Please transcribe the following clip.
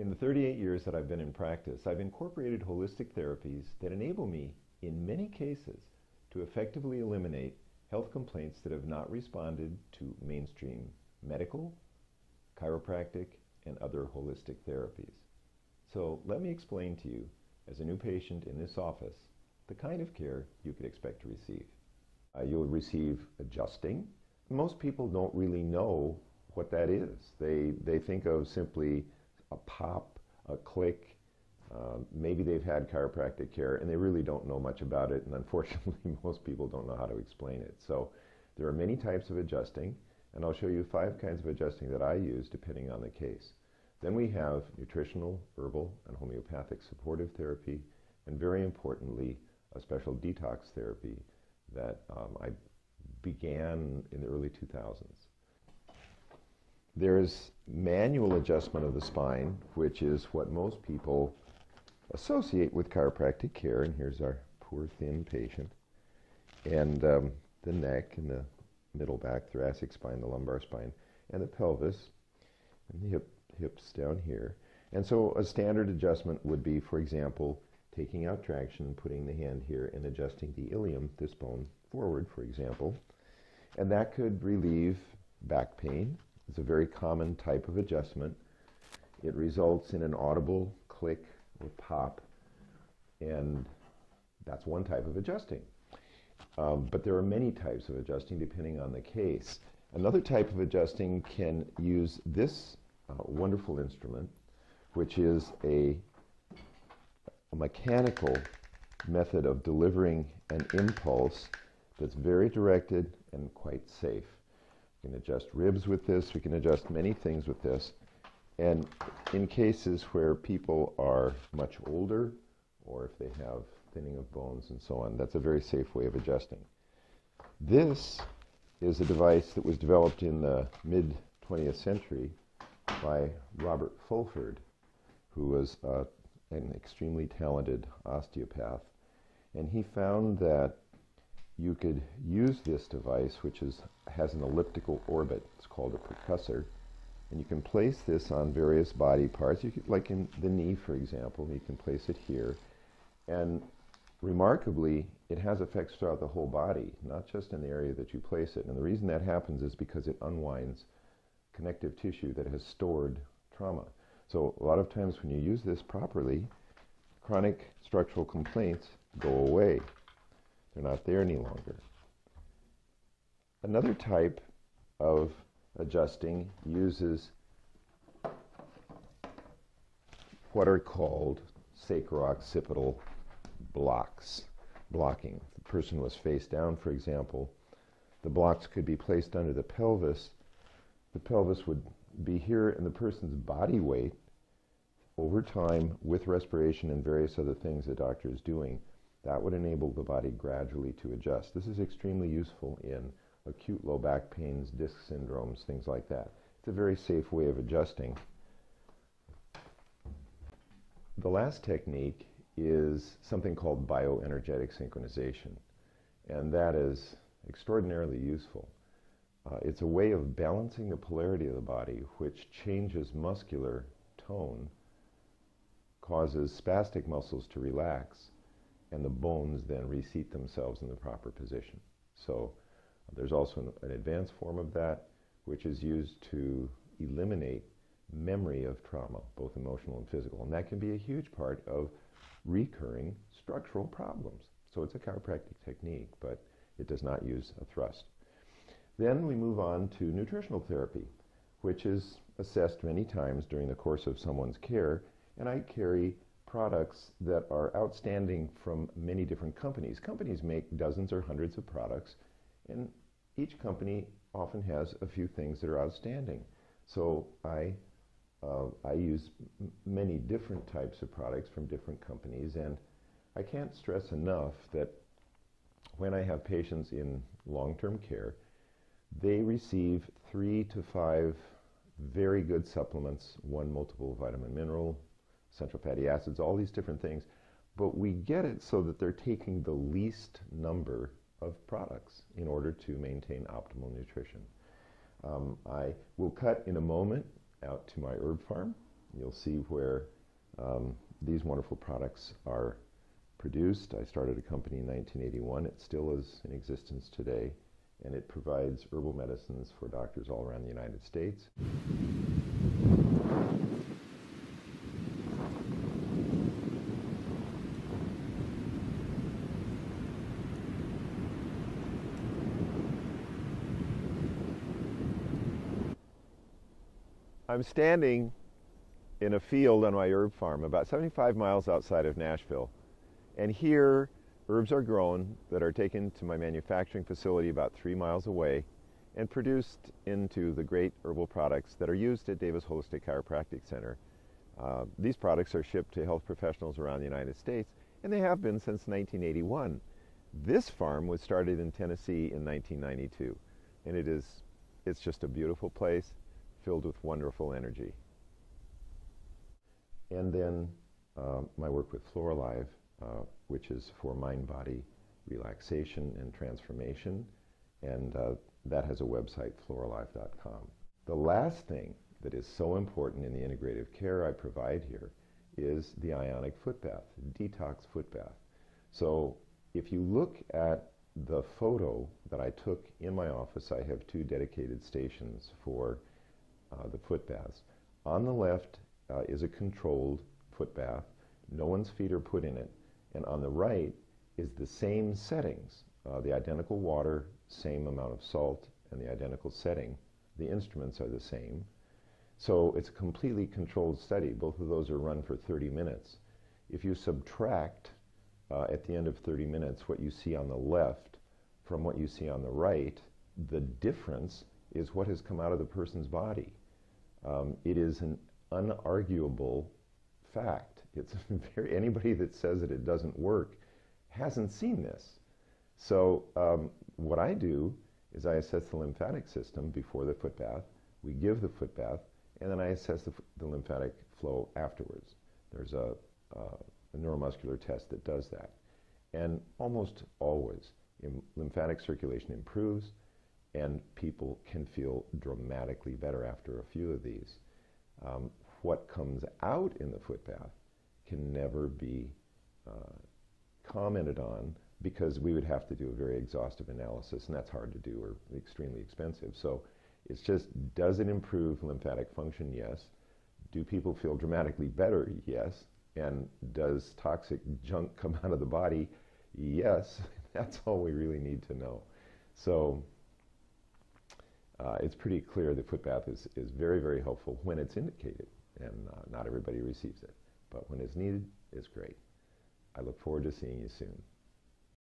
In the 38 years that I've been in practice, I've incorporated holistic therapies that enable me, in many cases, to effectively eliminate health complaints that have not responded to mainstream medical, chiropractic, and other holistic therapies. So let me explain to you, as a new patient in this office, the kind of care you could expect to receive. You'll receive adjusting. Most people don't really know what that is. They think of simply a pop, a click. Maybe they've had chiropractic care and they really don't know much about it, and unfortunately most people don't know how to explain it. So there are many types of adjusting, and I'll show you 5 kinds of adjusting that I use depending on the case. Then we have nutritional, herbal, and homeopathic supportive therapy, and very importantly, a special detox therapy that I began in the early 2000s. There's manual adjustment of the spine, which is what most people associate with chiropractic care. And here's our poor thin patient. And the neck and the middle back, thoracic spine, the lumbar spine, and the pelvis, and the hips down here. And so a standard adjustment would be, for example, taking out traction and putting the hand here and adjusting the ilium, this bone, forward, for example. And that could relieve back pain. It's a very common type of adjustment. It results in an audible click or pop, and that's one type of adjusting. But there are many types of adjusting depending on the case. Another type of adjusting can use this wonderful instrument, which is a mechanical method of delivering an impulse that's very directed and quite safe. We can adjust ribs with this. We can adjust many things with this. And in cases where people are much older, or if they have thinning of bones and so on, that's a very safe way of adjusting. This is a device that was developed in the mid-20th century by Robert Fulford, who was an extremely talented osteopath. And he found that you could use this device, which has an elliptical orbit. It's called a percussor. And you can place this on various body parts. You could, like in the knee, for example, you can place it here. And remarkably, it has effects throughout the whole body, not just in the area that you place it. And the reason that happens is because it unwinds connective tissue that has stored trauma. So a lot of times when you use this properly, chronic structural complaints go away. They're not there any longer. Another type of adjusting uses what are called sacro-occipital blocking. If the person was face down, for example, the blocks could be placed under the pelvis. The pelvis would be here, and the person's body weight over time, with respiration and various other things the doctor is doing, that would enable the body gradually to adjust. This is extremely useful in acute low back pains, disc syndromes, things like that. It's a very safe way of adjusting. The last technique is something called bioenergetic synchronization, and that is extraordinarily useful. It's a way of balancing the polarity of the body, which changes muscular tone, causes spastic muscles to relax, and the bones then reseat themselves in the proper position. So there's also an advanced form of that, which is used to eliminate memory of trauma, both emotional and physical. And that can be a huge part of recurring structural problems. So it's a chiropractic technique, but it does not use a thrust. Then we move on to nutritional therapy, which is assessed many times during the course of someone's care. And I carry products that are outstanding from many different companies. Companies make dozens or hundreds of products, and each company often has a few things that are outstanding. So I use many different types of products from different companies, and I can't stress enough that when I have patients in long-term care, they receive 3 to 5 very good supplements, one multiple vitamin mineral, essential fatty acids, all these different things, but we get it so that they're taking the least number of products in order to maintain optimal nutrition. I will cut in a moment out to my herb farm, you'll see where these wonderful products are produced. I started a company in 1981. It still is in existence today, and it provides herbal medicines for doctors all around the United States. I'm standing in a field on my herb farm about 75 miles outside of Nashville. And here, herbs are grown that are taken to my manufacturing facility about 3 miles away and produced into the great herbal products that are used at Davis Holistic Chiropractic Center. These products are shipped to health professionals around the United States, and they have been since 1981. This farm was started in Tennessee in 1992, and it's just a beautiful place filled with wonderful energy. And then my work with Floralive, which is for mind-body relaxation and transformation, and that has a website, floralive.com. The last thing that is so important in the integrative care I provide here is the ionic foot bath, detox foot bath. So if you look at the photo that I took in my office, I have 2 dedicated stations for the foot baths. On the left is a controlled foot bath. No one's feet are put in it. And on the right is the same settings, the identical water, same amount of salt, and the identical setting. The instruments are the same. So it's a completely controlled study. Both of those are run for 30 minutes. If you subtract at the end of 30 minutes what you see on the left from what you see on the right, the difference is what has come out of the person's body. It is an unarguable fact. It's anybody that says that it doesn't work hasn't seen this. So what I do is I assess the lymphatic system before the foot bath. We give the foot bath, and then I assess the lymphatic flow afterwards. There's a neuromuscular test that does that. And almost always, lymphatic circulation improves, and people can feel dramatically better after a few of these. What comes out in the foot bath can never be commented on, because we would have to do a very exhaustive analysis, and that's hard to do or extremely expensive. So it's just, does it improve lymphatic function? Yes. Do people feel dramatically better? Yes. And does toxic junk come out of the body? Yes. That's all we really need to know. So it's pretty clear the foot bath is very, very helpful when it's indicated, and not everybody receives it. But when it's needed, it's great. I look forward to seeing you soon.